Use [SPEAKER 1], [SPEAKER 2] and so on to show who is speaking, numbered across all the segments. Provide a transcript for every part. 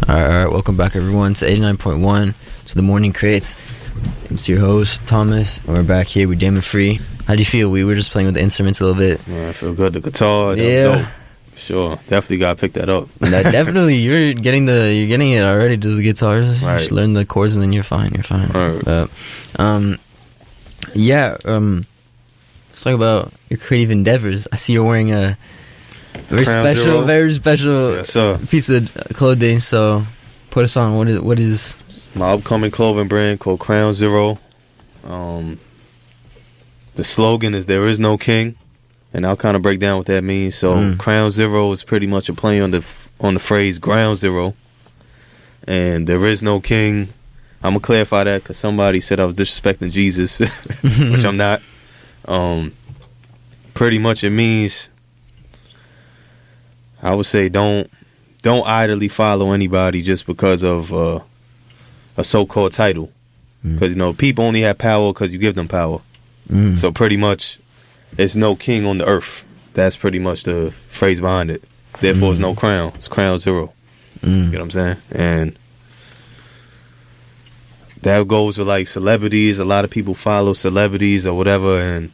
[SPEAKER 1] All right. Welcome back, everyone, to 89.1 to the Morning Crates. It's your host, Thomas, and we're back here with DamonFree. How do you feel? We were just playing with the instruments a little bit.
[SPEAKER 2] Yeah, I feel good. The guitar, that was dope. Sure, definitely gotta pick that up.
[SPEAKER 1] Definitely, you're getting it already to the guitars.
[SPEAKER 2] Right.
[SPEAKER 1] Just learn the chords and then you're fine.
[SPEAKER 2] Right.
[SPEAKER 1] But, let's talk about your creative endeavors. I see you're wearing a very special
[SPEAKER 2] Yes, sir.
[SPEAKER 1] piece of clothing. So, put us on. What is
[SPEAKER 2] My upcoming clothing brand called Crown Zero. The slogan is "There is no king," and I'll kind of break down what that means. So, Crown Zero is pretty much a play on the phrase "Ground Zero," and there is no king. I'm gonna clarify that because somebody said I was disrespecting Jesus, which I'm not. Pretty much it means, I would say, don't idly follow anybody just because of a so-called title, because people only have power because you give them power. So pretty much, it's no king on the earth. That's pretty much the phrase behind it. Therefore, it's no crown. It's Crown Zero. You know what I'm saying? And that goes with like celebrities. A lot of people follow celebrities or whatever, and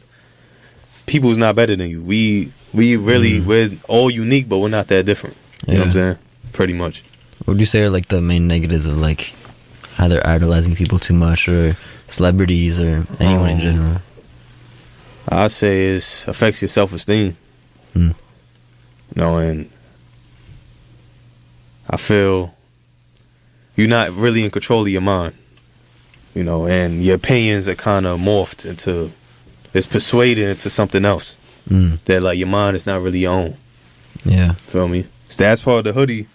[SPEAKER 2] people's not better than you. We really we're all unique, but we're not that different. You know what I'm saying? Pretty much.
[SPEAKER 1] What would you say are like the main negatives of like either idolizing people too much or celebrities or anyone in general?
[SPEAKER 2] I say it affects your self-esteem. You know, and I feel you're not really in control of your mind. You know, and your opinions are kind of morphed into, it's persuaded into something else. That like your mind is not really your own. Yeah. Feel me? So that's part of the hoodie.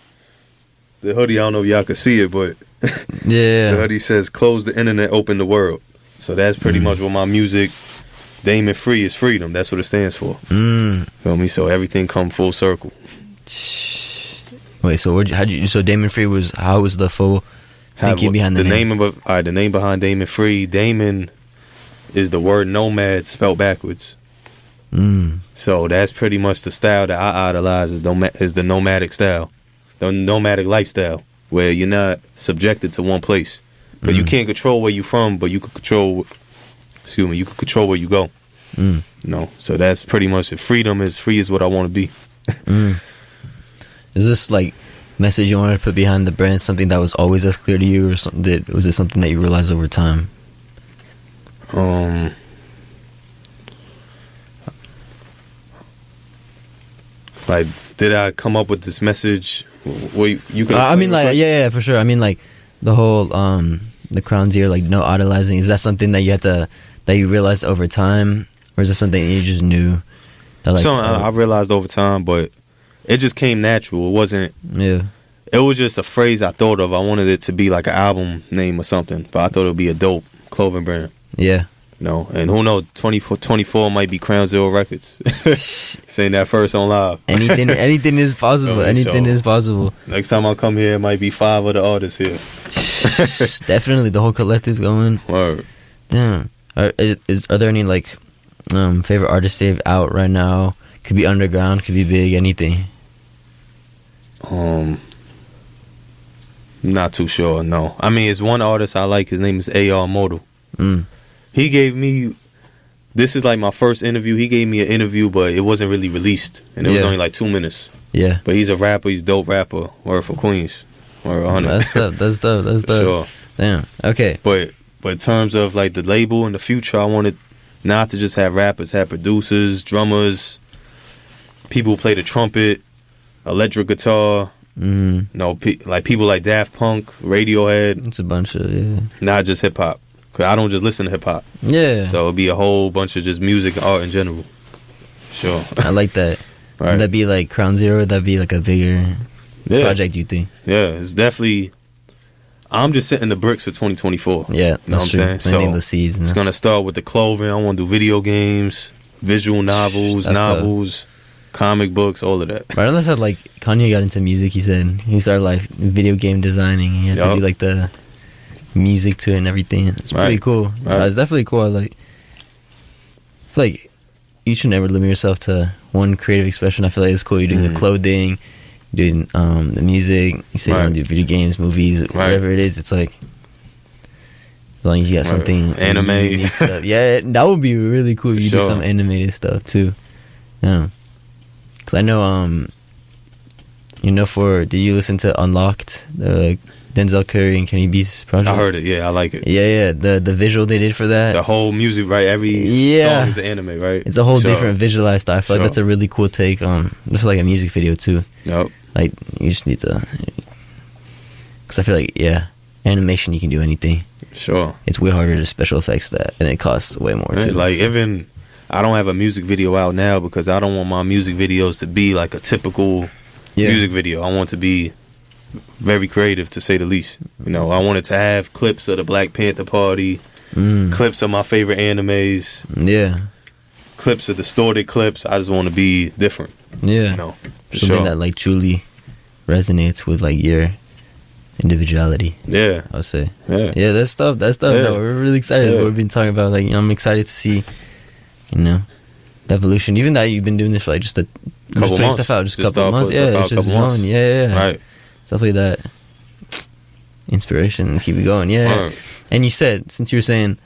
[SPEAKER 2] The hoodie, I don't know if y'all can see it, but the hoodie says "Close the internet, open the world." So that's pretty much what my music, DamonFree, is freedom. That's what it stands for. Feel me? So everything come full circle.
[SPEAKER 1] Wait, so so DamonFree was, how was the full thinking behind the name?
[SPEAKER 2] The name behind DamonFree, Damon is the word nomad spelled backwards. So that's pretty much the style that I idolize, is the nomadic style, the nomadic lifestyle, where you're not subjected to one place. But you can't control where you're from, but you can control where you go. You know, so that's pretty much it. Freedom is free is what I want to be.
[SPEAKER 1] Is this like message you wanted to put behind the brand something that was always as clear to you, or something was it something that you realized over time?
[SPEAKER 2] Like, did I come up with this message? Wait, you can.
[SPEAKER 1] I mean, like, yeah, for sure. I mean, like, the whole the Crown Zero, like, no idolizing. Is that something that you realized over time, or is it something that you just knew? That, like,
[SPEAKER 2] I realized over time, but it just came natural. It wasn't. Yeah. It was just a phrase I thought of. I wanted it to be like an album name or something, but I thought it would be a dope clothing brand. Yeah. You know, and who knows, 24 might be Crown Zero Records. Saying that first on live.
[SPEAKER 1] Anything is possible. Anything is possible.
[SPEAKER 2] Next time I come here, it might be 5 other artists here.
[SPEAKER 1] Definitely, the whole collective going.
[SPEAKER 2] Word.
[SPEAKER 1] Yeah. Are there any like favorite artists they have out right now? Could be underground, could be big, anything.
[SPEAKER 2] Not too sure. No. I mean, it's one artist I like. His name is AR Mortal. He gave me, this is like my first interview. He gave me an interview, but it wasn't really released, and it was only like 2 minutes. Yeah. But he's a rapper. He's a dope rapper. Word for Queens. Word 100.
[SPEAKER 1] That's dope.
[SPEAKER 2] Sure.
[SPEAKER 1] Damn. Okay.
[SPEAKER 2] But in terms of like the label in the future, I wanted not to just have rappers, have producers, drummers, people who play the trumpet, electric guitar. You know, like people like Daft Punk, Radiohead.
[SPEAKER 1] It's a bunch of
[SPEAKER 2] not just hip hop. Cause I don't just listen to hip hop. Yeah. So it'd be a whole bunch of just music and art in general. Sure.
[SPEAKER 1] I like that. Right. Would that be like Crown Zero? Would that be like a bigger project, you think?
[SPEAKER 2] Yeah, it's definitely. I'm just setting the bricks for 2024. Yeah,
[SPEAKER 1] you know what I'm saying? Planting the seeds.
[SPEAKER 2] It's gonna start with the clothing. I want to do video games, visual novels, comic books, all of that.
[SPEAKER 1] Right on the side, like Kanye got into music. He said he started like video game designing. He had to do like the music to it and everything. It's pretty cool. Right. It's definitely cool. I feel like you should never limit yourself to one creative expression. I feel like it's cool. You're doing the clothing, doing the music. You say you want to do video games, movies, whatever it is. It's like, as long as you got something
[SPEAKER 2] anime
[SPEAKER 1] unique stuff. Yeah, that would be really cool if you do some animated stuff too. Yeah, because I know did you listen to Unlocked, the Denzel Curry and Kenny Beats project?
[SPEAKER 2] I heard it. Yeah, I like it.
[SPEAKER 1] Yeah. The visual they did for that.
[SPEAKER 2] The whole music, right? Every song is an anime, right?
[SPEAKER 1] It's a whole different visualized style. I feel like that's a really cool take on just like a music video too.
[SPEAKER 2] Yep.
[SPEAKER 1] Like you just need to, because I feel like animation you can do anything.
[SPEAKER 2] Sure.
[SPEAKER 1] It's way harder to special effects that, and it costs way more too.
[SPEAKER 2] Like even I don't have a music video out now because I don't want my music videos to be like a typical music video. I want it to be very creative, to say the least. You know, I wanted to have clips of the Black Panther Party, clips of my favorite animes, clips of distorted clips. I just want to be different.
[SPEAKER 1] Yeah,
[SPEAKER 2] you know,
[SPEAKER 1] something that like truly resonates with like your individuality.
[SPEAKER 2] Yeah,
[SPEAKER 1] I would say. Yeah, that stuff. No, we're really excited. What we've been talking about, like, I'm excited to see, the evolution. Even that you've been doing this for like just a couple months. Stuff out, just a couple months. Yeah, it's just going. Yeah.
[SPEAKER 2] Right.
[SPEAKER 1] Stuff like that. Inspiration. Keep it going. Yeah. Right. And you said, since you were saying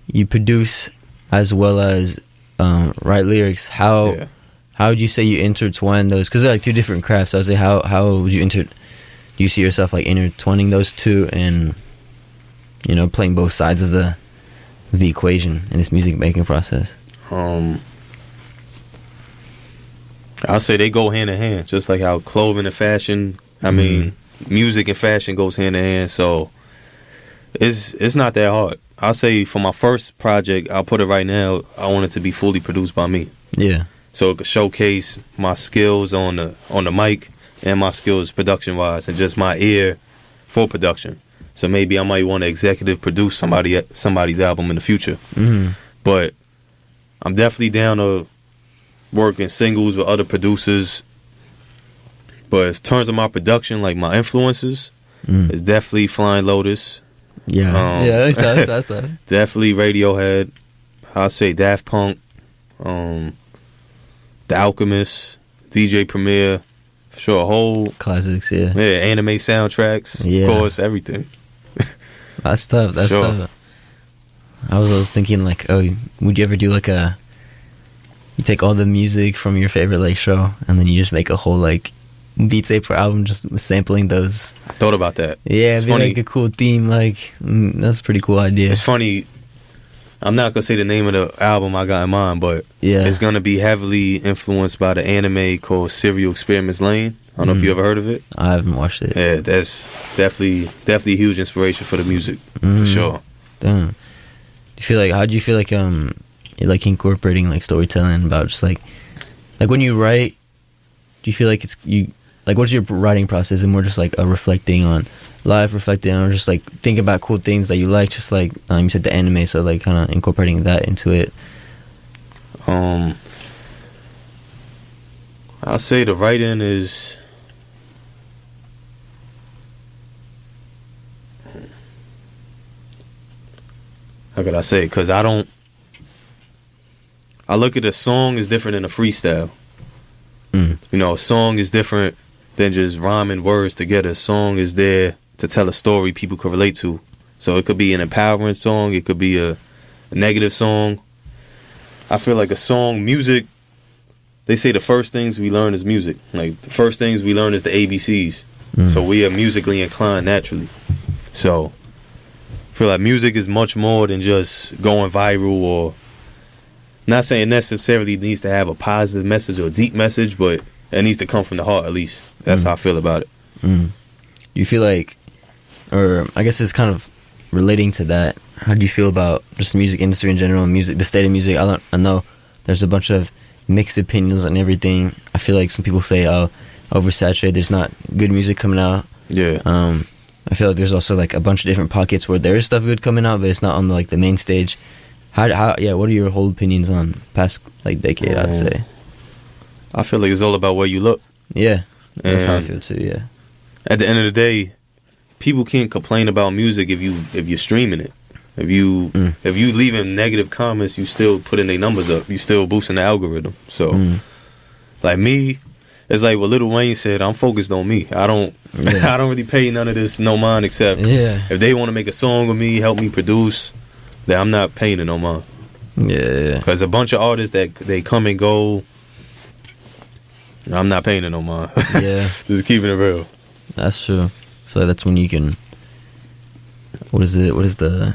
[SPEAKER 1] you produce as well as write lyrics, how would you say you intertwine those? Because they're like two different crafts. I would say, how would you do you see yourself like intertwining those two and playing both sides of the equation in this music making process?
[SPEAKER 2] I'll say they go hand in hand, just like how clothing and fashion. I mean, music and fashion goes hand in hand, so it's not that hard. I'll say for my first project, I'll put it right now, I want it to be fully produced by me.
[SPEAKER 1] Yeah.
[SPEAKER 2] So it could showcase my skills on the mic and my skills production wise, and just my ear for production. So maybe I might want to executive produce somebody's album in the future. But I'm definitely down to work in singles with other producers. But in terms of my production, like my influences, it's definitely Flying Lotus.
[SPEAKER 1] Yeah.
[SPEAKER 2] Definitely Radiohead. I'll say Daft Punk, The Alchemist, DJ Premier. For sure, whole
[SPEAKER 1] classics. Yeah,
[SPEAKER 2] anime soundtracks. Of course, everything.
[SPEAKER 1] That's tough. Tough. I was thinking like, would you ever do like you take all the music from your favorite like show and then you just make a whole like beat tape album just sampling those?
[SPEAKER 2] I thought about that.
[SPEAKER 1] Yeah, it'd be like a cool theme. Like that's a pretty cool idea.
[SPEAKER 2] It's funny. I'm not gonna say the name of the album I got in mind, but it's gonna be heavily influenced by the anime called Serial Experiments Lane. I don't know if you ever heard of it.
[SPEAKER 1] I haven't watched it.
[SPEAKER 2] Yeah, that's definitely a huge inspiration for the music for sure.
[SPEAKER 1] Damn. How do you feel like you're like incorporating like storytelling about just like when you write? Do you feel like what's your writing process? And more just like reflecting on life, reflecting on just like think about cool things that you like, just like you said the anime, so like kind of incorporating that into it.
[SPEAKER 2] I'll say the writing is, how could I say? Because I look at a song is different than a freestyle. A song is different than just rhyming words together. A song is there to tell a story people could relate to. So it could be an empowering song. It could be a negative song. I feel like a song, music, they say the first things we learn is music. Like the first things we learn is the ABCs. So we are musically inclined naturally. So I feel like music is much more than just going viral, or not saying necessarily needs to have a positive message or a deep message, but it needs to come from the heart at least. That's how I feel about it.
[SPEAKER 1] You feel like, or I guess it's kind of relating to that, how do you feel about just the music industry in general, the state of music? I know there's a bunch of mixed opinions on everything. I feel like some people say, oversaturated, there's not good music coming out.
[SPEAKER 2] Yeah.
[SPEAKER 1] I feel like there's also like a bunch of different pockets where there is stuff good coming out, but it's not on like the main stage. What are your whole opinions on past like decade? I'd say
[SPEAKER 2] I feel like it's all about where you look.
[SPEAKER 1] Yeah, that's how I feel too. Yeah.
[SPEAKER 2] At the end of the day, people can't complain about music if you're streaming it. If you leaving negative comments, you still putting their numbers up. You still boosting the algorithm. So, like me, it's like what Lil Wayne said. I'm focused on me. I don't really pay none of this no mind except if they want to make a song with me, help me produce, then I'm not paying it no mind.
[SPEAKER 1] Yeah.
[SPEAKER 2] Because a bunch of artists that they come and go, I'm not paying it no mind.
[SPEAKER 1] Yeah.
[SPEAKER 2] Just keeping it real.
[SPEAKER 1] That's true. I feel like that's when you can. What is the?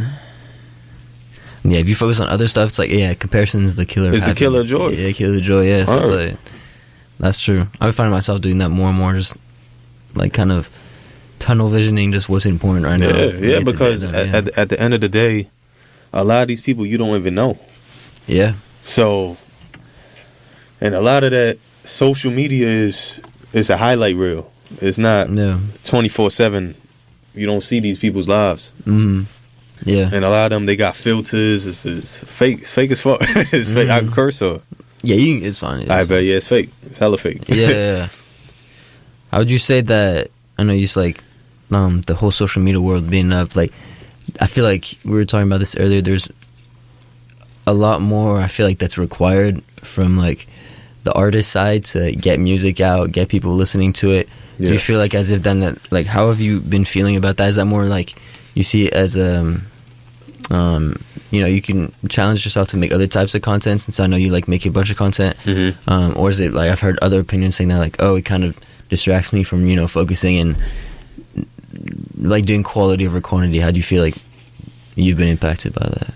[SPEAKER 1] Yeah, if you focus on other stuff, it's like comparison is the killer.
[SPEAKER 2] It's the killer of joy.
[SPEAKER 1] Yeah, killer of joy. Yeah, so it's like that's true. I find myself doing that more and more, just like kind of tunnel visioning, just what's important right now.
[SPEAKER 2] Yeah, because at the end of the day, a lot of these people you don't even know.
[SPEAKER 1] Yeah.
[SPEAKER 2] So, and a lot of that social media is a highlight reel. It's not 24/7. You don't see these people's lives.
[SPEAKER 1] Mm-hmm. Yeah.
[SPEAKER 2] And a lot of them, they got filters. It's fake. It's fake as fuck. It's fake. I can curse her.
[SPEAKER 1] Yeah, it's fine.
[SPEAKER 2] I bet. Yeah, it's fake. It's hella fake.
[SPEAKER 1] Yeah. How would you say that? I know you just like the whole social media world being up. Like, I feel like we were talking about this earlier. There's a lot more. I feel like that's required from like the artist side to get music out, get people listening to it. Yeah. Do you feel like as if done that? Like, how have you been feeling about that? Is that more like you see it as you can challenge yourself to make other types of content, since I know you like make a bunch of content, or is it like I've heard other opinions saying that like, oh, it kind of distracts me from focusing and like doing quality over quantity? How do you feel like you've been impacted by that?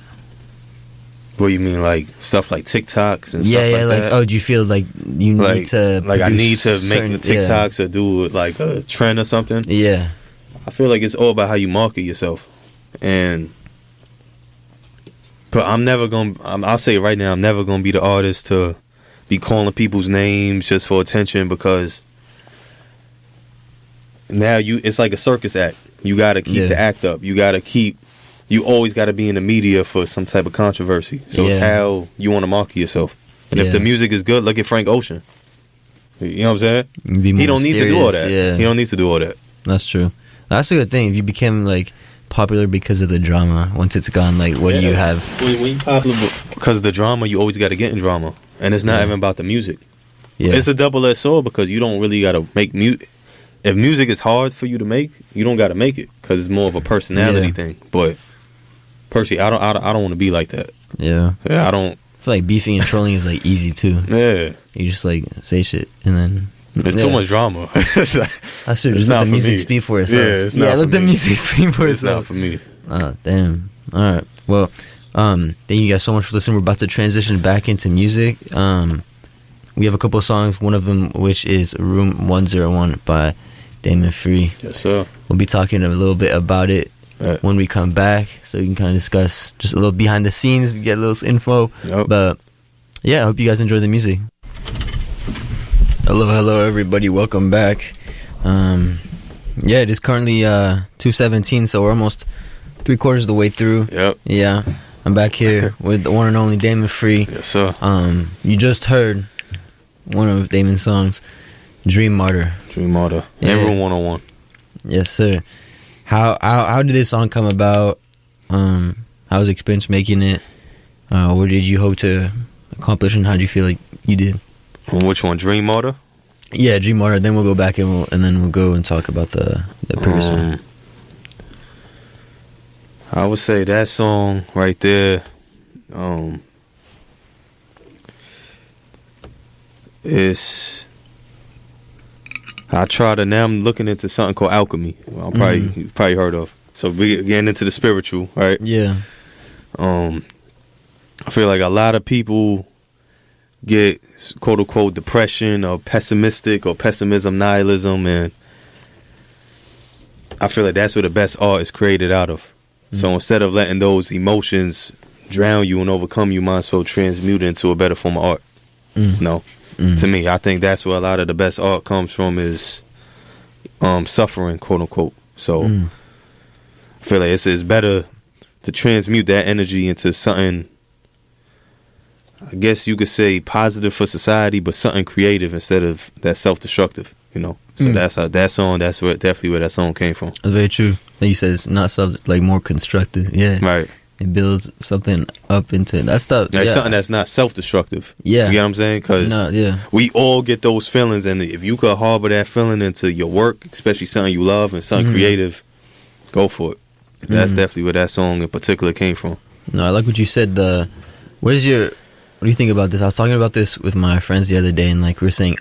[SPEAKER 2] What you mean, like stuff like TikToks and stuff
[SPEAKER 1] like
[SPEAKER 2] that?
[SPEAKER 1] Oh, do you feel like you need to
[SPEAKER 2] like I need to make the TikToks or do like a trend or something?
[SPEAKER 1] Yeah,
[SPEAKER 2] I feel like it's all about how you market yourself, but I'll say it right now, I'm never gonna be the artist to be calling people's names just for attention, because now it's like a circus act. You gotta keep the act up. You always got to be in the media for some type of controversy. So it's how you want to market yourself. And if the music is good, look at Frank Ocean. You know what I'm saying? He don't need to do all that. Yeah. He don't need to do all that.
[SPEAKER 1] That's true. That's a good thing. If you become like popular because of the drama, once it's gone, like what do you have?
[SPEAKER 2] When you popular because of the drama, you always got to get in drama. And it's not even about the music. Yeah. It's a double-edged sword, because you don't really got to make music. If music is hard for you to make, you don't got to make it, because it's more of a personality thing. But personally, I don't want to be like that.
[SPEAKER 1] Yeah,
[SPEAKER 2] I don't.
[SPEAKER 1] I feel like beefing and trolling is like easy too.
[SPEAKER 2] Yeah,
[SPEAKER 1] you just like say shit and then
[SPEAKER 2] it's too much drama.
[SPEAKER 1] That's true. Just let the music speak for itself.
[SPEAKER 2] Yeah, it's not.
[SPEAKER 1] Let the music speak for itself.
[SPEAKER 2] It's not for me.
[SPEAKER 1] Oh damn. All right. Well, thank you guys so much for listening. We're about to transition back into music. We have a couple of songs. One of them, which is Room 101 by DamonFree.
[SPEAKER 2] Yes, sir.
[SPEAKER 1] We'll be talking a little bit about it when we come back, so we can kind of discuss just a little behind the scenes, we get a little info. But yeah, I hope you guys enjoy the music. Hello everybody, welcome back. It is currently 2:17, so we're almost 3/4 of the way through. Yeah, I'm back here with the one and only DamonFree.
[SPEAKER 2] Yes, sir.
[SPEAKER 1] You just heard one of Damon's songs, Dream Martyr.
[SPEAKER 2] And Room 101.
[SPEAKER 1] Yes, sir. How did this song come about? How was the experience making it? What did you hope to accomplish, and how do you feel like you did?
[SPEAKER 2] Which one, Dream Martyr?
[SPEAKER 1] Yeah, Dream Martyr. Then we'll go back and then we'll go and talk about the previous one.
[SPEAKER 2] I would say that song right there. Now I'm looking into something called alchemy. Well, you probably heard of. So we getting into the spiritual, right?
[SPEAKER 1] Yeah.
[SPEAKER 2] I feel like a lot of people get quote unquote depression or pessimistic or pessimism, nihilism, and I feel like that's where the best art is created out of. So instead of letting those emotions drown you and overcome you, might as well transmute it into a better form of art. To me, I think that's where a lot of the best art comes from, is suffering, quote unquote. So I feel like it's better to transmute that energy into something, I guess you could say, positive for society, but something creative instead of that self-destructive, So that's how that song, definitely where that song came from.
[SPEAKER 1] That's very true. Like you said, it's not more constructive. Yeah.
[SPEAKER 2] Right.
[SPEAKER 1] it builds something up into that stuff.
[SPEAKER 2] Like something that's not self-destructive.
[SPEAKER 1] Yeah.
[SPEAKER 2] You get what I'm saying? Because we all get those feelings, and if you could harbor that feeling into your work, especially something you love and something creative, go for it. That's definitely where that song in particular came from.
[SPEAKER 1] No, I like what you said. What do you think about this? I was talking about this with my friends the other day, and like we were saying,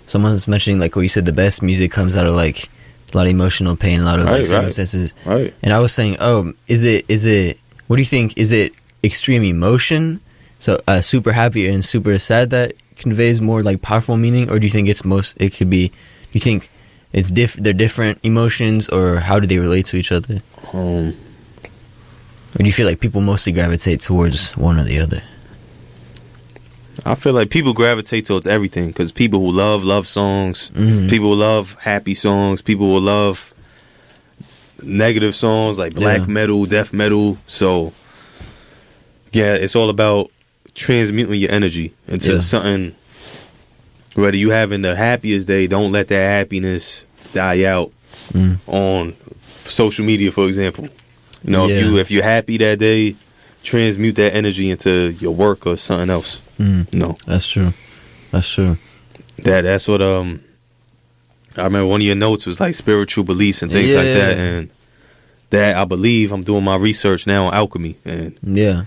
[SPEAKER 1] someone was mentioning like what you said, the best music comes out of like a lot of emotional pain, a lot of like circumstances.
[SPEAKER 2] Right.
[SPEAKER 1] And I was saying, is it? What do you think? Is it extreme emotion, so super happy and super sad, that conveys more like powerful meaning, or do you think it could be? Do you think it's they're different emotions, or how do they relate to each other? Or do you feel like people mostly gravitate towards one or the other?
[SPEAKER 2] I feel like people gravitate towards everything, because people who love songs, people who love happy songs, people who love negative songs like black metal, death metal. So yeah, it's all about transmuting your energy into something. Whether you having the happiest day, don't let that happiness die out on social media, for example. You know, if you're happy that day, transmute that energy into your work or something else. No,
[SPEAKER 1] that's true.
[SPEAKER 2] That's what I remember one of your notes was like spiritual beliefs and things like that, and that I believe I'm doing my research now on alchemy, and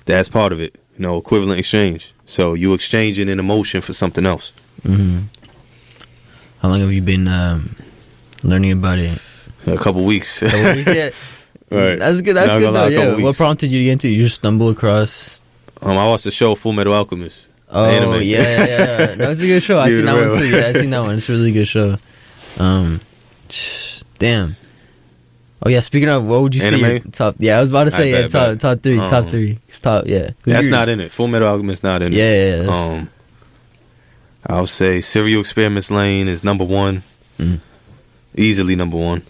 [SPEAKER 2] that's part of it. You know, equivalent exchange. So you exchanging an emotion for something else.
[SPEAKER 1] How long have you been learning about it?
[SPEAKER 2] A couple weeks.
[SPEAKER 1] Yeah. Right. That's good. That's good though. Yeah. What prompted you to get into it? You just stumble across.
[SPEAKER 2] I watched the show Full Metal Alchemist.
[SPEAKER 1] Oh yeah. No, it's a good show. I seen that one too. Yeah, I seen that one. It's a really good show. Damn. Oh yeah. Speaking of, what would you say your top? Yeah, I was about to say top three. Top three. It's top. Yeah.
[SPEAKER 2] That's not in it. Full Metal Alchemist not in it.
[SPEAKER 1] Yeah.
[SPEAKER 2] I'll say Serial Experiments Lane is number one. Easily number one.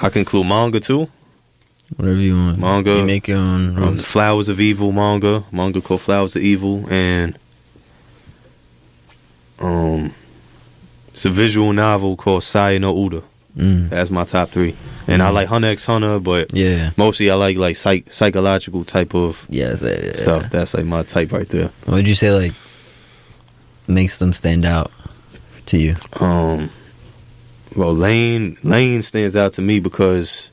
[SPEAKER 2] I can include manga too.
[SPEAKER 1] Whatever you want.
[SPEAKER 2] Manga.
[SPEAKER 1] You make your own rules.
[SPEAKER 2] Flowers of Evil manga called Flowers of Evil, and it's a visual novel called Sai no Uda. That's my top three. And I like Hunter x Hunter, but mostly I like psychological type of stuff. That's like my type right there.
[SPEAKER 1] What would you say like makes them stand out to you?
[SPEAKER 2] Well, Lane stands out to me because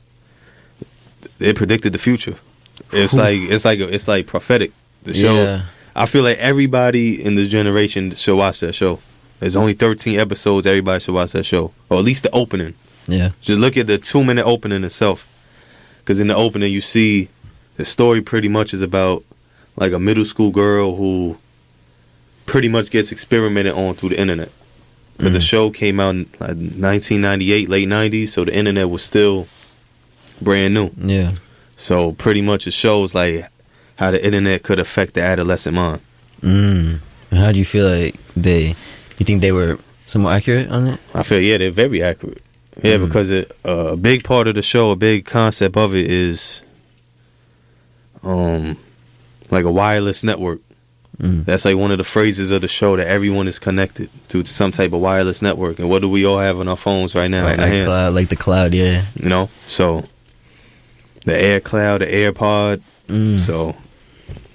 [SPEAKER 2] it predicted the future. It's like prophetic. The show. I feel like everybody in this generation should watch that show. There's only 13 episodes. Everybody should watch that show, or at least the opening.
[SPEAKER 1] Yeah.
[SPEAKER 2] Just look at the 2-minute opening itself, because in the opening you see the story pretty much is about like a middle school girl who pretty much gets experimented on through the internet. But the show came out in like 1998, late 90s, so the internet was still brand new.
[SPEAKER 1] Yeah.
[SPEAKER 2] So pretty much it shows like how the internet could affect the adolescent mind.
[SPEAKER 1] How do you feel like you think they were somewhat accurate on it?
[SPEAKER 2] I feel, they're very accurate. Yeah, because a big part of the show, a big concept of it is like a wireless network. That's like one of the phrases of the show, that everyone is connected to some type of wireless network. And what do we all have on our phones right now?
[SPEAKER 1] Right,
[SPEAKER 2] in our hands?
[SPEAKER 1] Cloud, like the cloud, yeah.
[SPEAKER 2] You know, so the Air Cloud, the AirPod. So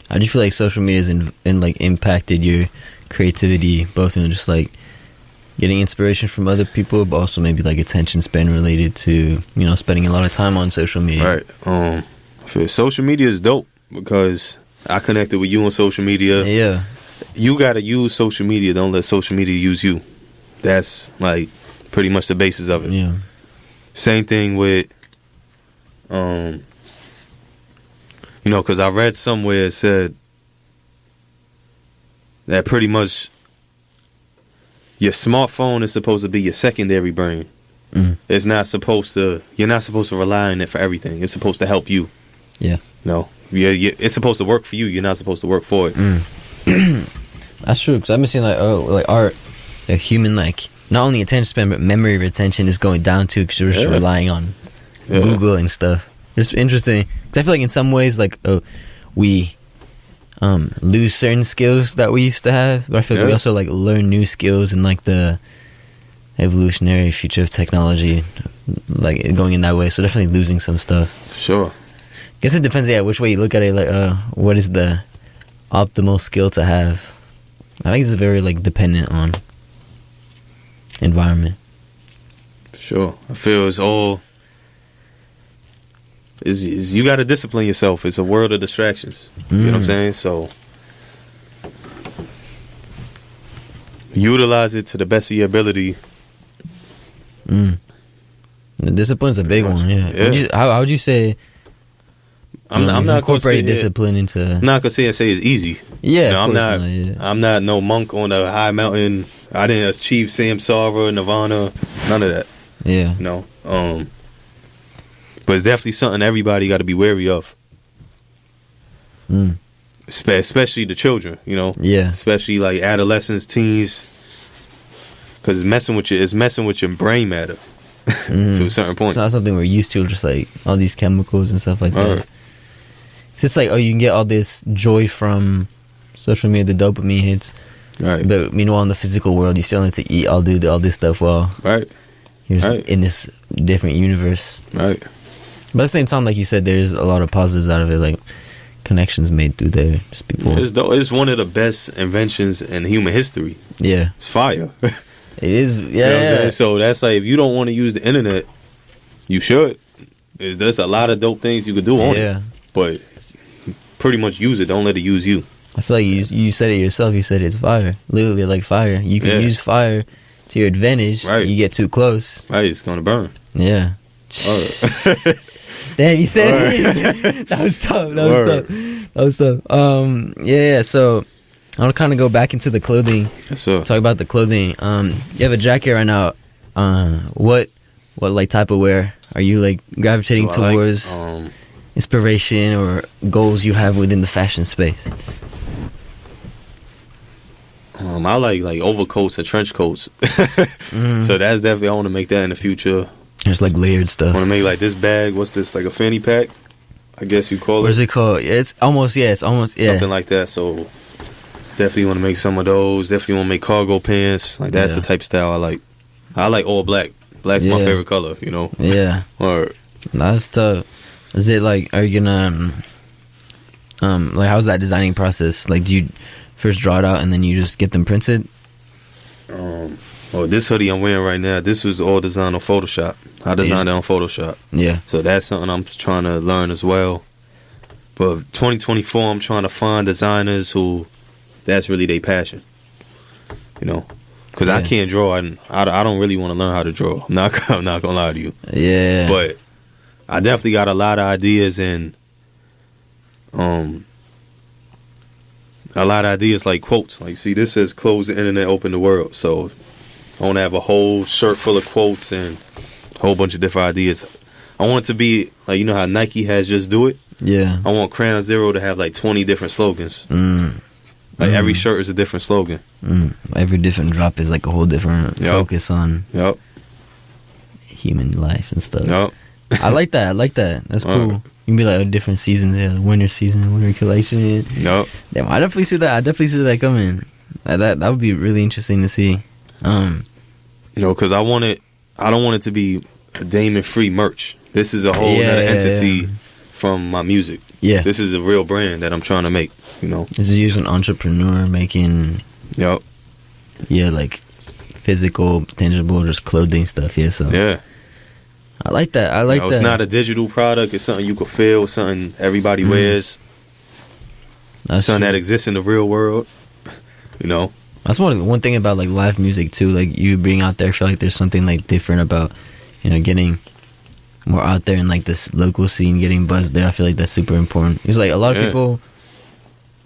[SPEAKER 1] how do you feel like social media has like impacted your creativity, both in just like getting inspiration from other people, but also maybe like attention span related to, spending a lot of time on social media?
[SPEAKER 2] Right. Social media is dope because I connected with you on social media.
[SPEAKER 1] Yeah.
[SPEAKER 2] You gotta use social media. Don't let social media use you. That's like pretty much the basis of it.
[SPEAKER 1] Yeah.
[SPEAKER 2] Same thing with, because I read somewhere it said that pretty much your smartphone is supposed to be your secondary brain. It's not supposed to. You're not supposed to rely on it for everything. It's supposed to help you.
[SPEAKER 1] Yeah.
[SPEAKER 2] It's supposed to work for you. You're not supposed to work for it.
[SPEAKER 1] That's true, because I've been seeing like art, the human like not only attention span but memory retention is going down too, because we're just relying on Google and stuff. It's interesting because I feel like in some ways like we lose certain skills that we used to have, but I feel like we also like learn new skills in like the evolutionary future of technology. like going in that way. So definitely losing some stuff.
[SPEAKER 2] Sure.
[SPEAKER 1] Guess it depends, which way you look at it. Like, what is the optimal skill to have? I think it's very like dependent on environment.
[SPEAKER 2] Sure. I feel it's all is you got to discipline yourself. It's a world of distractions. You know what I'm saying? So utilize it to the best of your ability.
[SPEAKER 1] The discipline's a big one. Yeah. How would you say?
[SPEAKER 2] I'm not
[SPEAKER 1] incorporating discipline into.
[SPEAKER 2] I'm not gonna say it's easy.
[SPEAKER 1] Yeah,
[SPEAKER 2] I'm not no monk on a high mountain. I didn't achieve Samsara, Nirvana, none of that.
[SPEAKER 1] Yeah.
[SPEAKER 2] No. But it's definitely something everybody got to be wary of. Especially the children,
[SPEAKER 1] Yeah.
[SPEAKER 2] Especially like adolescents, teens, because it's messing with your brain matter to a certain point.
[SPEAKER 1] It's not something we're used to, just like all these chemicals and stuff like that. It's like, you can get all this joy from social media, the dopamine hits.
[SPEAKER 2] Right.
[SPEAKER 1] But meanwhile, in the physical world, you still need to eat, all this stuff while you're just in this different universe.
[SPEAKER 2] Right.
[SPEAKER 1] But at the same time, like you said, there's a lot of positives out of it, like connections made through there. Just people.
[SPEAKER 2] It's one of the best inventions in human history.
[SPEAKER 1] Yeah.
[SPEAKER 2] It's fire.
[SPEAKER 1] It is. Yeah.
[SPEAKER 2] You know what I'm saying? So that's like, if you don't want to use the internet, you should. There's a lot of dope things you could do on it. But pretty much use it. Don't let it use you.
[SPEAKER 1] I feel like you said it yourself. You said it's fire. Literally like fire. You can use fire to your advantage.
[SPEAKER 2] Right.
[SPEAKER 1] You get too close.
[SPEAKER 2] Right. It's going to burn.
[SPEAKER 1] Yeah. Damn, you said it. That was tough. That was tough. Yeah. So I'll kind of go back into the clothing.
[SPEAKER 2] Yes, sir.
[SPEAKER 1] Talk about the clothing. You have a jacket right now. What like type of wear are you like gravitating towards? Inspiration or goals you have within the fashion space?
[SPEAKER 2] I like overcoats and trench coats. So that's definitely, I want to make that in the future.
[SPEAKER 1] There's like layered stuff.
[SPEAKER 2] I want to make like this bag. What's this? Like a fanny pack, I guess you call it.
[SPEAKER 1] What is it called? It's almost
[SPEAKER 2] something like that. So definitely want to make some of those. Definitely want to make cargo pants. Like that's the type of style I like. I like all black. Black's my favorite color.
[SPEAKER 1] Yeah.
[SPEAKER 2] Or
[SPEAKER 1] that's tough. Is it like, are you gonna like, how's that designing process? Like, do you first draw it out and then you just get them printed?
[SPEAKER 2] This hoodie I'm wearing right now, this was all designed on Photoshop. I designed it on Photoshop.
[SPEAKER 1] Yeah.
[SPEAKER 2] So that's something I'm trying to learn as well. But 2024, I'm trying to find designers who that's really their passion. Because I can't draw, and I don't really want to learn how to draw. I'm not gonna lie to you.
[SPEAKER 1] Yeah.
[SPEAKER 2] But I definitely got a lot of ideas, and a lot of ideas like quotes. Like, see, this says "Close the internet, open the world." So I want to have a whole shirt full of quotes and a whole bunch of different ideas. I want it to be like, how Nike has Just Do It.
[SPEAKER 1] Yeah.
[SPEAKER 2] I want Crown Zero to have like 20 different slogans. Like every shirt is a different slogan.
[SPEAKER 1] Every different drop is like a whole different focus on human life and stuff. I like that. That's cool. You can be like, different seasons. The winter season, winter collection. Damn, I definitely see that coming. That would be really interesting to see.
[SPEAKER 2] Because I don't want it to be a DamonFree merch. This is a whole other entity from my music. Yeah. This is a real brand that I'm trying to make,
[SPEAKER 1] This is just an entrepreneur making like physical, tangible, just clothing stuff. Yeah, so I like that. That.
[SPEAKER 2] It's not a digital product. It's something you can feel, something everybody wears. That's something that exists in the real world.
[SPEAKER 1] That's one thing about like live music too. Like you being out there, I feel like there's something like different about getting more out there in like this local scene, getting buzzed there. I feel like that's super important. It's like a lot of people.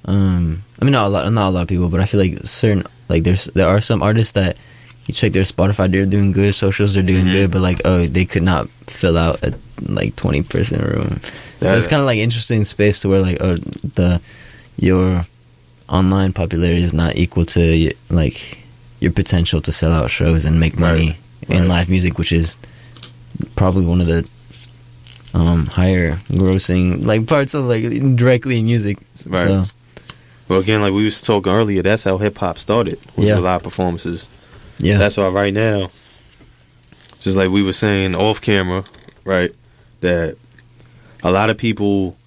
[SPEAKER 1] I mean, not a lot of people, but I feel like certain like there are some artists that you check their Spotify, they're doing good, socials are doing good, but like they could not fill out a like 20% room. So it's kind of like interesting space to where like your online popularity is not equal to like your potential to sell out shows and make money in live music, which is probably one of the higher grossing like parts of like directly in music. So.
[SPEAKER 2] Well, again, like we was talking earlier, that's how hip hop started with the live performances. Yeah, that's why right now just like we were saying off camera, right? That a lot of people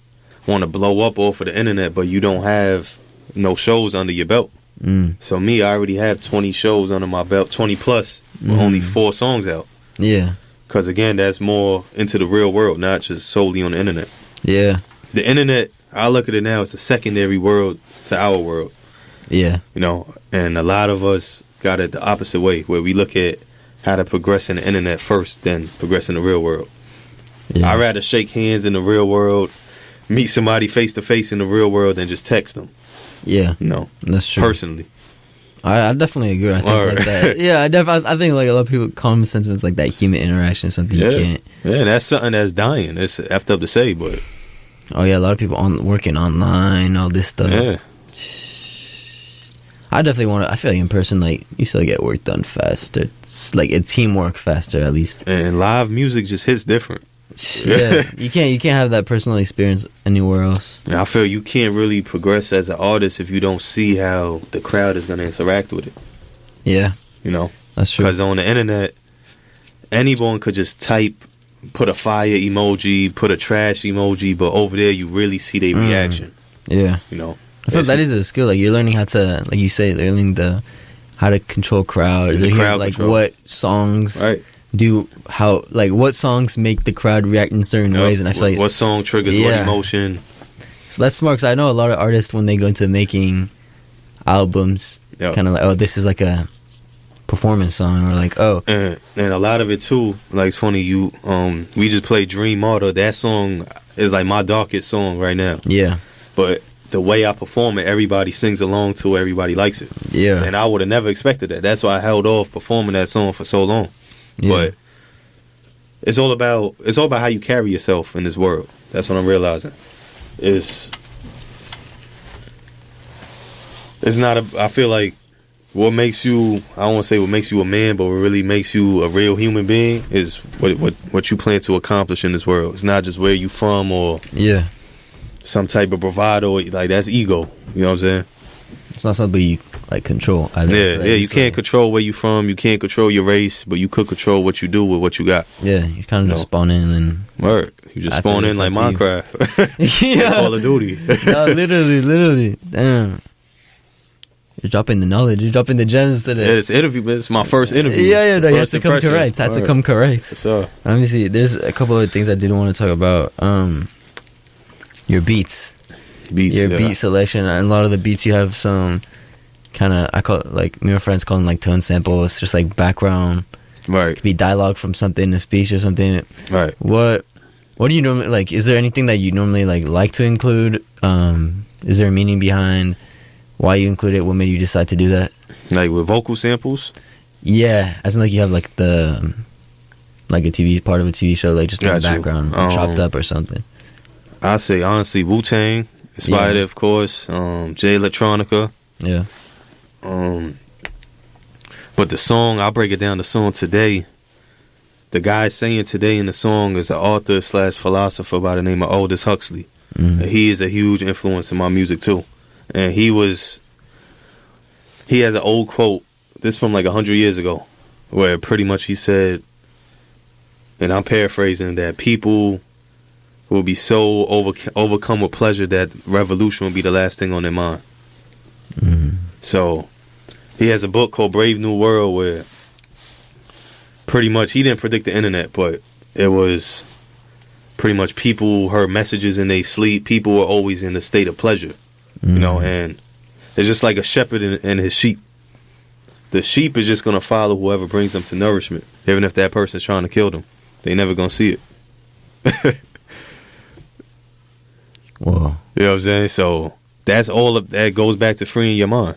[SPEAKER 2] want to blow up off of the internet, but you don't have no shows under your belt. So me, I already have 20 shows under my belt, 20 plus, with only 4 songs out.
[SPEAKER 1] Yeah.
[SPEAKER 2] Because again, that's more into the real world, not just solely on the internet.
[SPEAKER 1] Yeah.
[SPEAKER 2] The internet, I look at it now, it's a secondary world to our world.
[SPEAKER 1] Yeah.
[SPEAKER 2] You know, and a lot of us got it the opposite way, where we look at how to progress in the internet first, then progress in the real world. Yeah. I'd rather shake hands in the real world, meet somebody face to face in the real world, than just text them.
[SPEAKER 1] Yeah.
[SPEAKER 2] No.
[SPEAKER 1] That's true.
[SPEAKER 2] Personally.
[SPEAKER 1] I definitely agree. I think like that. Yeah, I think like a lot of people, common sentiments like that human interaction is something you can't.
[SPEAKER 2] Yeah, that's something that's dying. It's effed up to say, but.
[SPEAKER 1] Oh yeah, a lot of people working online, all this stuff.
[SPEAKER 2] Yeah.
[SPEAKER 1] I definitely want to. I feel like in person, like you still get work done faster. It's like it's teamwork faster, at least.
[SPEAKER 2] And live music just hits different.
[SPEAKER 1] Yeah, you can't have that personal experience anywhere else.
[SPEAKER 2] And I feel you can't really progress as an artist if you don't see how the crowd is going to interact with it.
[SPEAKER 1] Yeah,
[SPEAKER 2] you know,
[SPEAKER 1] that's true.
[SPEAKER 2] Because on the internet, anyone could just type, put a fire emoji, put a trash emoji, but over there you really see their reaction.
[SPEAKER 1] Yeah,
[SPEAKER 2] you know.
[SPEAKER 1] I feel that is a skill. Like you're learning how to, like you say, learning how to control crowd. They're hearing like control. What songs do how, like what songs make the crowd react in certain ways, and I feel like
[SPEAKER 2] what song triggers what emotion.
[SPEAKER 1] So that's smart, because I know a lot of artists when they go into making albums, kind of like, oh, this is like a performance song, or like, oh,
[SPEAKER 2] and a lot of it too. Like it's funny, we just played Dream Martyr. That song is like my darkest song right now.
[SPEAKER 1] Yeah,
[SPEAKER 2] but the way I perform it, everybody sings along to it, everybody likes it.
[SPEAKER 1] Yeah.
[SPEAKER 2] And I would have never expected that. That's why I held off performing that song for so long. Yeah. But it's all about how you carry yourself in this world. That's what I'm realizing. It's not I feel like what makes you, I don't want to say what makes you a man, but what really makes you a real human being is what you plan to accomplish in this world. It's not just where you from or some type of bravado, like that's ego. You know what I'm saying?
[SPEAKER 1] It's not something you like control either.
[SPEAKER 2] Yeah, you can't control where you from. You can't control your race, but you could control what you do with what you got.
[SPEAKER 1] Yeah, you kind of just spawn in and
[SPEAKER 2] word. You just spawn in like Minecraft. Yeah, Call of Duty.
[SPEAKER 1] No, literally. Damn. You're dropping the knowledge. You're dropping the gems today.
[SPEAKER 2] Yeah, it's interview. It's my first interview.
[SPEAKER 1] Yeah. No, you have to come correct. Had to come correct.
[SPEAKER 2] So
[SPEAKER 1] let me see. There's a couple of things I did want to talk about. Your beats, your beat selection, and a lot of the beats you have some kind of, I call it, like me and my friends call them like tone samples, just like background,
[SPEAKER 2] right?
[SPEAKER 1] Could be dialogue from something, a speech or something,
[SPEAKER 2] right?
[SPEAKER 1] What do you normally like? Is there anything that you normally like to include? Is there a meaning behind why you include it? What made you decide to do that?
[SPEAKER 2] Like with vocal samples?
[SPEAKER 1] Yeah, as in like you have like the like a TV part of a TV show, like just in the background, chopped up or something.
[SPEAKER 2] I say honestly, Wu-Tang inspired it, of course. Jay Electronica.
[SPEAKER 1] Yeah.
[SPEAKER 2] But the song, I'll break it down. The song today, the guy saying today in the song is an author / philosopher by the name of Aldous Huxley. Mm-hmm. And he is a huge influence in my music too. And he has an old quote, this from like 100 years ago, where pretty much he said, and I'm paraphrasing, that people will be so overcome with pleasure that revolution will be the last thing on their mind. Mm-hmm. So he has a book called Brave New World, where pretty much he didn't predict the internet, but it was pretty much people heard messages in their sleep. People were always in a state of pleasure, you know, and it's just like a shepherd and his sheep. The sheep is just going to follow whoever brings them to nourishment, even if that person's trying to kill them. They never going to see it.
[SPEAKER 1] Whoa.
[SPEAKER 2] You know what I'm saying? So that's all of that goes back to freeing your mind.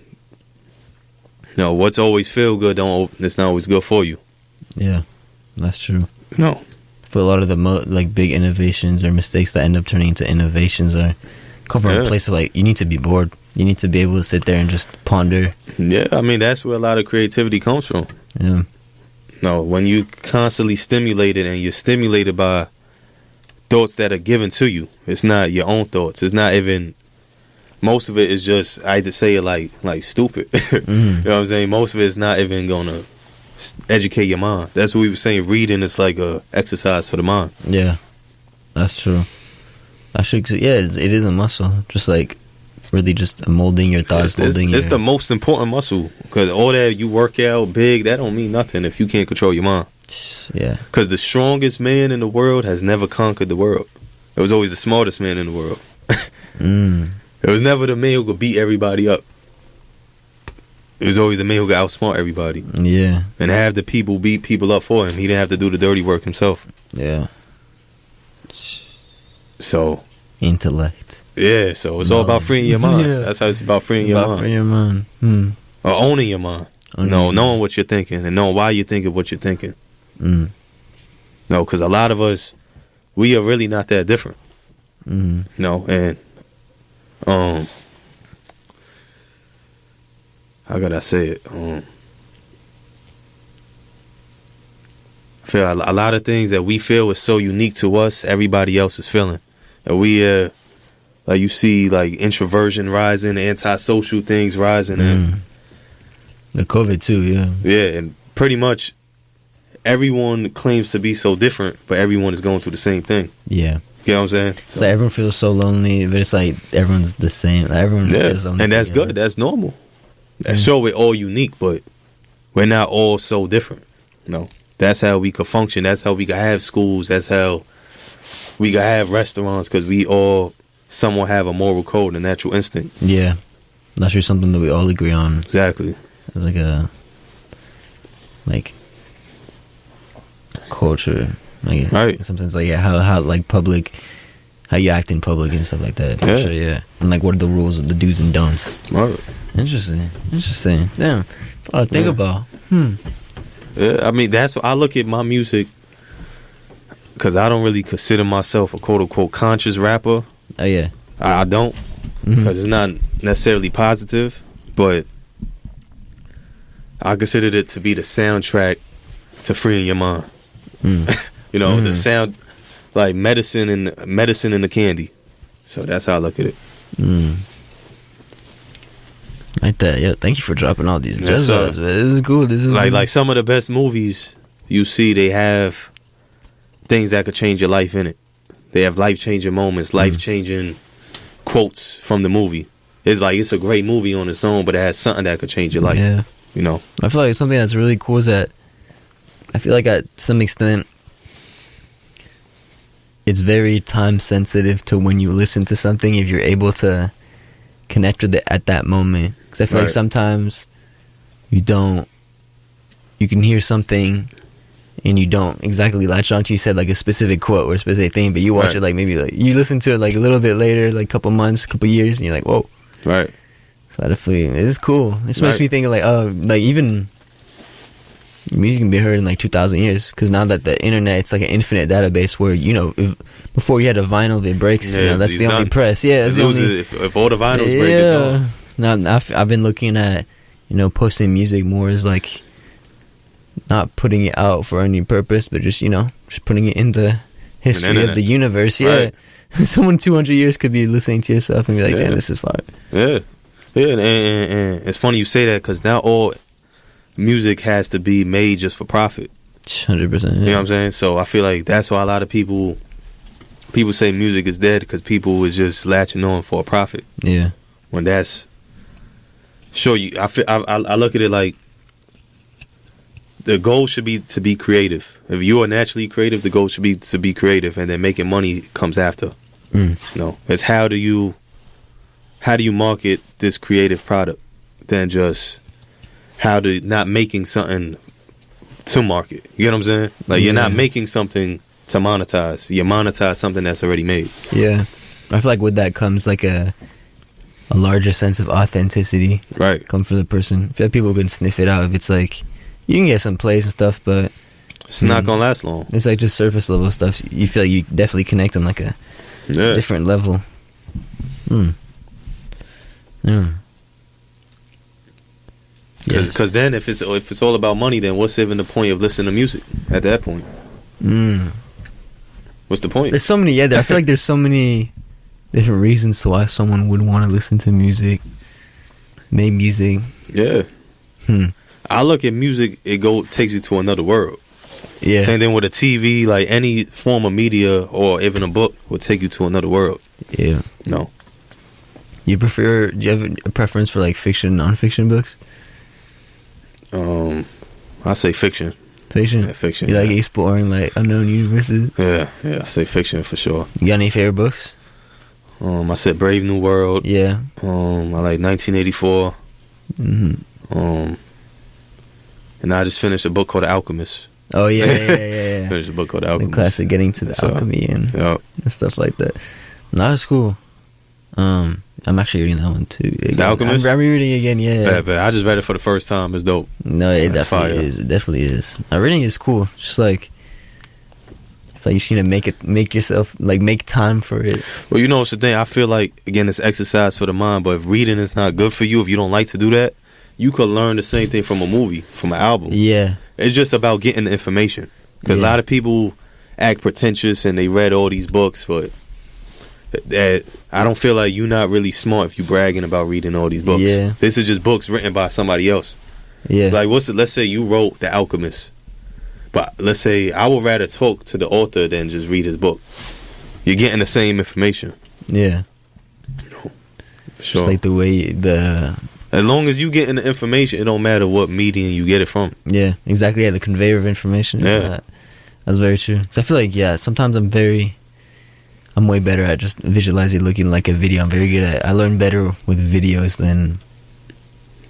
[SPEAKER 2] You know, what's always feel good, it's not always good for you.
[SPEAKER 1] Yeah, that's true.
[SPEAKER 2] No.
[SPEAKER 1] For a lot of the like big innovations or mistakes that end up turning into innovations come from a place of like, you need to be bored. You need to be able to sit there and just ponder.
[SPEAKER 2] Yeah, I mean, that's where a lot of creativity comes from.
[SPEAKER 1] Yeah.
[SPEAKER 2] No, when you constantly stimulated and you're stimulated by thoughts that are given to you, it's not your own thoughts. It's not even, most of it is just, I hate to say it like stupid. Mm-hmm. You know what I'm saying? Most of it is not even gonna educate your mind. That's what we were saying. Reading is like a exercise for the mind.
[SPEAKER 1] Yeah, that's true. It is a muscle. Just like really just molding your thoughts.
[SPEAKER 2] It's the most important muscle, because all that you work out big, that don't mean nothing if you can't control your mind.
[SPEAKER 1] Yeah.
[SPEAKER 2] Because the strongest man in the world has never conquered the world. It was always the smartest man in the world. It was never the man who could beat everybody up. It was always the man who could outsmart everybody.
[SPEAKER 1] Yeah.
[SPEAKER 2] And have the people beat people up for him. He didn't have to do the dirty work himself.
[SPEAKER 1] Yeah.
[SPEAKER 2] So.
[SPEAKER 1] Intellect.
[SPEAKER 2] Yeah, so it's all about freeing your mind. Yeah. That's how it's about freeing your mind.
[SPEAKER 1] Freeing your mind.
[SPEAKER 2] Or owning your mind. Knowing what you're thinking and knowing why you're thinking what you're thinking. No, because a lot of us, we are really not that different. No, and how could I say it? I feel a lot of things that we feel is so unique to us, everybody else is feeling. And we like you see like introversion rising, antisocial things rising, and
[SPEAKER 1] the COVID too,
[SPEAKER 2] yeah, and pretty much everyone claims to be so different, but everyone is going through the same thing.
[SPEAKER 1] Yeah.
[SPEAKER 2] You know what I'm saying?
[SPEAKER 1] So everyone feels so lonely, but it's like everyone's the same. Like everyone feels lonely.
[SPEAKER 2] And that's good. That's normal. That's sure we're all unique, but we're not all so different. No. That's how we could function. That's how we could have schools. That's how we could have restaurants, because we all somewhat have a moral code, a natural instinct.
[SPEAKER 1] Yeah. That's just something that we all agree on.
[SPEAKER 2] Exactly.
[SPEAKER 1] It's like a culture, like
[SPEAKER 2] right.
[SPEAKER 1] In some sense, like how like public, how you act in public and stuff like that.
[SPEAKER 2] Yeah.
[SPEAKER 1] Sure, and like what are the rules of the do's and don'ts.
[SPEAKER 2] Right.
[SPEAKER 1] Interesting. Damn, I think about.
[SPEAKER 2] Yeah, I mean that's what I look at my music, because I don't really consider myself a quote unquote conscious rapper.
[SPEAKER 1] Oh yeah,
[SPEAKER 2] I don't, because it's not necessarily positive, but I considered it to be the soundtrack to freeing your mind. You know, the sound, like medicine in the candy. So that's how I look at it.
[SPEAKER 1] Like that. Yeah, thank you for dropping all these gems on us, man. This is cool. This is
[SPEAKER 2] like some of the best movies you see, they have things that could change your life in it. They have life-changing moments, life-changing quotes from the movie. It's like it's a great movie on its own, but it has something that could change your life.
[SPEAKER 1] Yeah.
[SPEAKER 2] You know,
[SPEAKER 1] I feel like something that's really cool is that I feel like at some extent it's very time sensitive to when you listen to something, if you're able to connect with it at that moment. Because I feel like sometimes you can hear something and you don't exactly latch onto, you said like a specific quote or a specific thing, but you watch it like maybe like you listen to it like a little bit later, like a couple months, couple years, and you're like, whoa.
[SPEAKER 2] Right.
[SPEAKER 1] So I definitely, it is cool. This makes me think of like, like even music can be heard in like 2,000 years, because now that the internet, it's like an infinite database where, you know, before you had a vinyl, if it breaks, you know, that's the only press. Yeah, that's the only.
[SPEAKER 2] If all the vinyls break, it's gone.
[SPEAKER 1] Now I've been looking at, you know, posting music more as like not putting it out for any purpose, but just, you know, just putting it in the history of the universe. Yeah.
[SPEAKER 2] Right.
[SPEAKER 1] Someone 200 years could be listening to your stuff and be like, damn, this is fire.
[SPEAKER 2] Yeah. Yeah, and it's funny you say that, because now all music has to be made just for profit.
[SPEAKER 1] 100%. Yeah.
[SPEAKER 2] You know what I'm saying? So I feel like that's why a lot of people say music is dead, because people is just latching on for a profit.
[SPEAKER 1] Yeah.
[SPEAKER 2] When that's I look at it like the goal should be to be creative. If you are naturally creative, the goal should be to be creative, and then making money comes after. No, it's how do you market this creative product than just not making something to market. You get what I'm saying? Like you're not making something to monetize. You monetize something that's already made.
[SPEAKER 1] Yeah. I feel like with that comes like a larger sense of authenticity.
[SPEAKER 2] Right.
[SPEAKER 1] Come from the person. I feel like people can sniff it out if it's like, you can get some plays and stuff, but
[SPEAKER 2] it's not gonna last long.
[SPEAKER 1] It's like just surface level stuff. You feel like you definitely connect on like a different level. Yeah.
[SPEAKER 2] Because then if it's all about money, then what's even the point of listening to music at that point? What's the point?
[SPEAKER 1] There's so many. I feel like there's so many different reasons to why someone would want to listen to music, make music.
[SPEAKER 2] Yeah. I look at music, takes you to another world.
[SPEAKER 1] Yeah.
[SPEAKER 2] Same thing with a TV, like any form of media or even a book will take you to another world.
[SPEAKER 1] Yeah.
[SPEAKER 2] No.
[SPEAKER 1] Do you have a preference for like fiction, non-fiction books?
[SPEAKER 2] I say fiction.
[SPEAKER 1] Fiction?
[SPEAKER 2] Yeah, fiction.
[SPEAKER 1] You like exploring like unknown universes?
[SPEAKER 2] Yeah, I say fiction for sure.
[SPEAKER 1] You got any favorite books?
[SPEAKER 2] I said Brave New World.
[SPEAKER 1] Yeah.
[SPEAKER 2] I like 1984.
[SPEAKER 1] Mm-hmm.
[SPEAKER 2] And I just finished a book called The Alchemist.
[SPEAKER 1] Oh yeah.
[SPEAKER 2] Finished a book called The Alchemist.
[SPEAKER 1] The classic, getting to the alchemy and stuff like that. No, that's cool. I'm actually reading that one too. Again.
[SPEAKER 2] The Alchemist?
[SPEAKER 1] I'm rereading it again, yeah.
[SPEAKER 2] But I just read it for the first time. It's dope.
[SPEAKER 1] No, it definitely is. It definitely is. Reading is cool. It's just like, I feel like you just need to make yourself, like, make time for it.
[SPEAKER 2] Well, you know what's the thing? I feel like, again, it's exercise for the mind, but if reading is not good for you, if you don't like to do that, you could learn the same thing from a movie, from an album.
[SPEAKER 1] Yeah.
[SPEAKER 2] It's just about getting the information. Because a lot of people act pretentious and they read all these books, but I don't feel like you're not really smart if you bragging about reading all these books.
[SPEAKER 1] Yeah.
[SPEAKER 2] This is just books written by somebody else.
[SPEAKER 1] Yeah.
[SPEAKER 2] Like, let's say you wrote The Alchemist, but let's say I would rather talk to the author than just read his book. You're getting the same information.
[SPEAKER 1] Yeah.
[SPEAKER 2] Sure.
[SPEAKER 1] Just like the way
[SPEAKER 2] as long as you getting the information, it don't matter what medium you get it from.
[SPEAKER 1] Yeah, exactly. Yeah, the conveyor of information. That's very true. Because I feel like, sometimes I'm way better at just visualizing, looking like a video. I'm very good at. I learn better with videos than.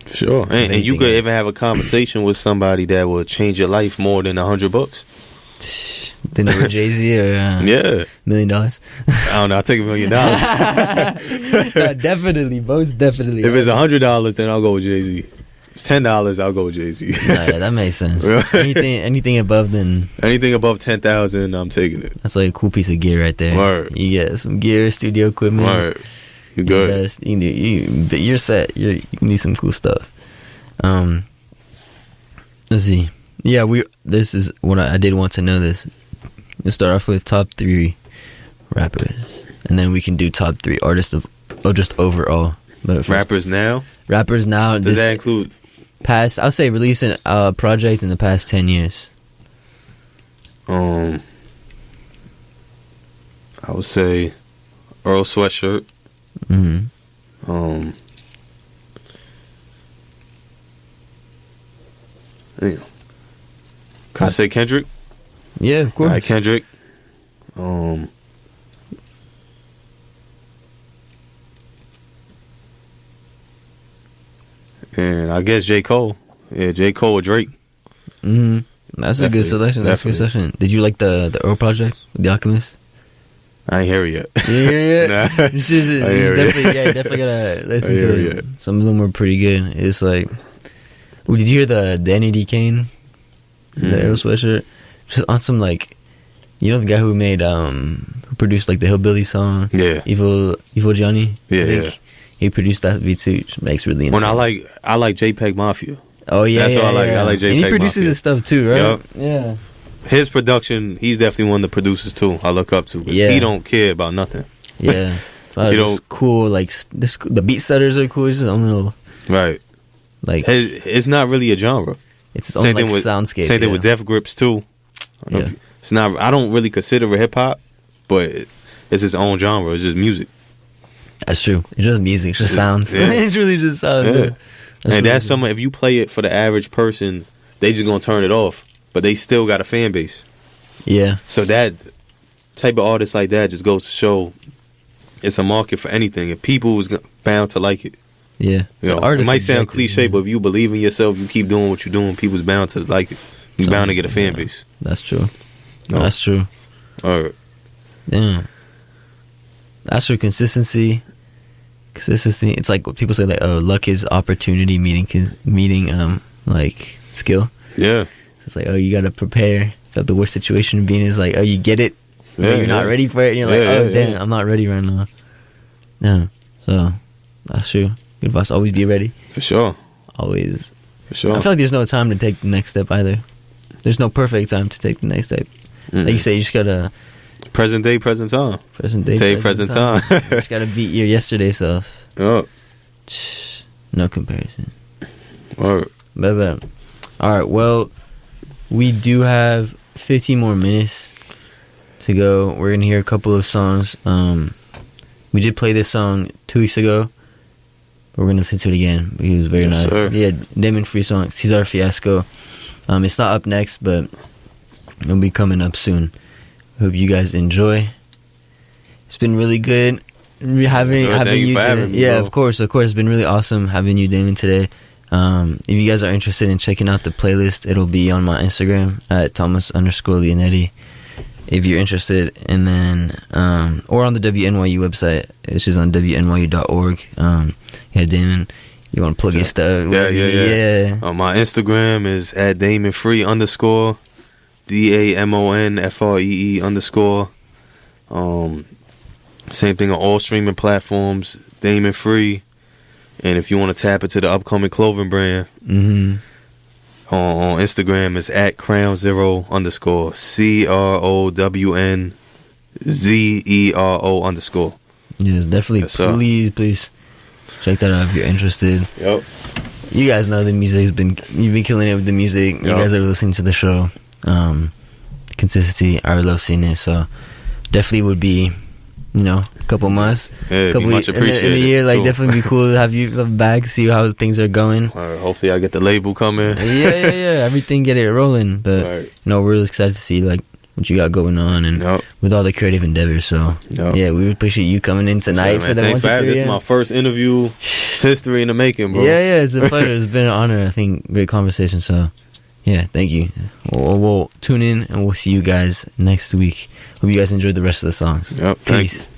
[SPEAKER 2] Sure, and you could even have a conversation with somebody that will change your life more than 100 books.
[SPEAKER 1] Didn't know Jay-Z or $1 million.
[SPEAKER 2] I don't know. I'll take $1 million.
[SPEAKER 1] Definitely, most definitely.
[SPEAKER 2] If it's $100, then I'll go with Jay-Z. If it's $10, I'll go with Jay-Z.
[SPEAKER 1] That makes sense. Anything above
[SPEAKER 2] anything above 10,000, I'm taking it.
[SPEAKER 1] That's like a cool piece of gear right there.
[SPEAKER 2] Word.
[SPEAKER 1] You get some gear, studio equipment.
[SPEAKER 2] Word. You good.
[SPEAKER 1] You're set. You can do some cool stuff. Let's see. Yeah, this is what I did want to know this. Let's start off with top 3 rappers. And then we can do top 3 artists just overall. But
[SPEAKER 2] Rappers now?
[SPEAKER 1] Does
[SPEAKER 2] that include?
[SPEAKER 1] Past, I'll say releasing a project in the past 10 years.
[SPEAKER 2] I would say Earl Sweatshirt.
[SPEAKER 1] Mm-hmm.
[SPEAKER 2] Can I say Kendrick?
[SPEAKER 1] Yeah, of course.
[SPEAKER 2] All right, Kendrick. And I guess J. Cole. Yeah, J. Cole or Drake.
[SPEAKER 1] Mm-hmm. That's a good selection. That's a good selection. Did you like the Earl project, The Alchemist?
[SPEAKER 2] I ain't hear it yet.
[SPEAKER 1] You hear it yet?
[SPEAKER 2] Nah.
[SPEAKER 1] You definitely gotta listen to it. Some of them were pretty good. It's like, did you hear the Danny D. Kane, the Earl Sweatshirt? Just on some like, you know the guy who made who produced like the Hillbilly song, Evil Johnny.
[SPEAKER 2] Yeah.
[SPEAKER 1] He produced that beat too, which makes really insane.
[SPEAKER 2] When I like JPEG Mafia.
[SPEAKER 1] Oh yeah,
[SPEAKER 2] that's what I like. I like JPEG Mafia.
[SPEAKER 1] And he produces his stuff too, right?
[SPEAKER 2] Yep.
[SPEAKER 1] Yeah.
[SPEAKER 2] His production, he's definitely one of the producers too. I look up to. He don't care about nothing.
[SPEAKER 1] Yeah. So it's cool. Like the beat setters are cool. It's just own little.
[SPEAKER 2] Right.
[SPEAKER 1] Like
[SPEAKER 2] it's not really a genre.
[SPEAKER 1] It's its own like soundscape.
[SPEAKER 2] Same thing with Death Grips too. It's not. I don't really consider it hip hop, but it's its own genre. It's just music.
[SPEAKER 1] That's true. It's just music. It's just sounds.
[SPEAKER 2] Yeah.
[SPEAKER 1] It's really just sounds.
[SPEAKER 2] Yeah. And that's something. If you play it for the average person, they just gonna turn it off. But they still got a fan base. Yeah. So that type of artist like that just goes to show it's a market for anything, and people is bound to like it. Yeah. It might sound cliche, but if you believe in yourself, you keep doing what you're doing, people's bound to like it. You're bound to get a fan base.
[SPEAKER 1] That's true. No. That's true.
[SPEAKER 2] All right.
[SPEAKER 1] Yeah. That's true. Consistency. It's like what people say, like, oh, luck is opportunity meeting like skill. Yeah. So it's like, oh, you gotta prepare. If the worst situation being is like, oh, you get it, but you're not ready for it, and you're like, oh, damn, I'm not ready right now. Yeah. So that's true. Good advice. Always be ready.
[SPEAKER 2] For sure.
[SPEAKER 1] Always.
[SPEAKER 2] For sure.
[SPEAKER 1] I feel like there's no time to take the next step either. There's no perfect time to take the next step. Like you say, you just gotta.
[SPEAKER 2] Present day, present time.
[SPEAKER 1] Present day, present time. You just gotta beat your yesterday self. Oh. No comparison.
[SPEAKER 2] Word.
[SPEAKER 1] But All right. Well, we do have 15 more minutes to go. We're gonna hear a couple of songs. We did play this song 2 weeks ago. We're gonna listen to it again. It was very nice. Sir. Yeah, DamonFree song, Cesar Fiasco. It's not up next, but it'll be coming up soon. Hope you guys enjoy. It's been really good having you today. Yeah, of course. It's been really awesome having you, Damon, today. If you guys are interested in checking out the playlist, it'll be on my Instagram at Thomas_Leonetti. If you're interested, and then or on the WNYU website, it's just on WNYU.org. Yeah, Damon, you want to plug your stuff?
[SPEAKER 2] Yeah. My Instagram is at DamonFree _ DamonFree _ Same thing on all streaming platforms, DamonFree. And if you want to tap into the upcoming clothing brand, on Instagram is at Crown0 _ CROWNZERO _.
[SPEAKER 1] Yes, definitely. Please check that out if you're interested.
[SPEAKER 2] Yep.
[SPEAKER 1] You guys know the music you've been killing it with the music. Yep. You guys are listening to the show. Consistency, I love seeing it. So definitely would be, a couple months, couple
[SPEAKER 2] much appreciated
[SPEAKER 1] in a year. Like,
[SPEAKER 2] too.
[SPEAKER 1] definitely be cool to have you back, see how things are going.
[SPEAKER 2] Hopefully, I get the label coming.
[SPEAKER 1] Yeah. Everything get it rolling. But we're really excited to see what you got going on and with all the creative endeavors. So yeah, we appreciate you coming in tonight for the 1 to 3.
[SPEAKER 2] This is my first interview. History in the making, bro.
[SPEAKER 1] Yeah, it's a pleasure. It's been an honor. I think great conversation. So yeah, thank you. We'll tune in and we'll see you guys next week. Hope you guys enjoyed the rest of the songs.
[SPEAKER 2] Peace.